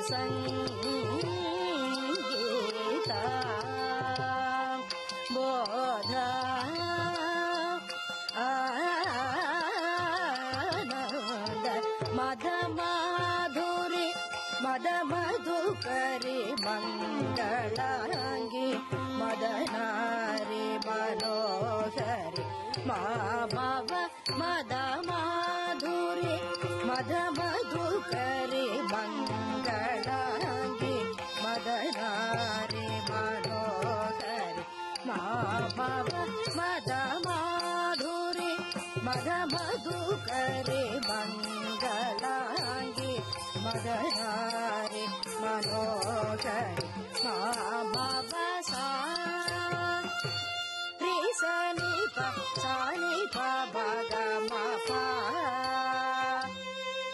ಸಂಗೀತ ಬೋಧ ಆನಂದ ಮದ ಮಾಧುರಿ ಮದ ಮಧುಕರಿ ಮಂಗಳಾಂಗಿ ಮದನಾರಿ ಮನೋಹರಿ ಮಾಮವ ಮದ ಮಾಧುರಿ ಮದ ಮಧುಕರಿ ಮಂಗಳಾಂಗಿ ಮದನಾರಿ ಮನೋಹರಿ ಮಾಮವ ಮದ ಮಾಧುರಿ ಮದ ಮಧುಕರಿ ಮಂಗಳಾಂಗಿ ಮದನಾರಿ ಮನೋಹರಿ ಮಾಮವ ರಿ ಸನಿ ಪ ಸನಿ ಪ ಗ ಮ ಪ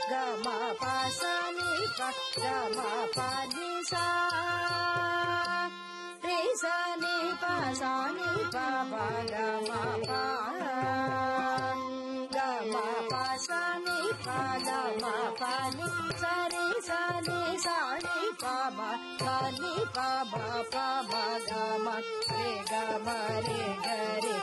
ಗ ಮ ಪ ಸನಿ ಪ ಗ ಮ ಪ ನಿ ಸಾ ರಿ ಸನಿ ಪ ಸನಿ ಪ ಗ ಮ ಪ ಗ ಮ ಪ ಸನಿ ಪ ಗ ಮ ಪ ನಿ ಸರಿ ಸನಿ ಸನಿ ಪ ಮ ಸನಿ ಪ ಮ ಪ ಮ ಗ ಮ ರೆ ಗ ಮ ರೆ ಗ ರೆ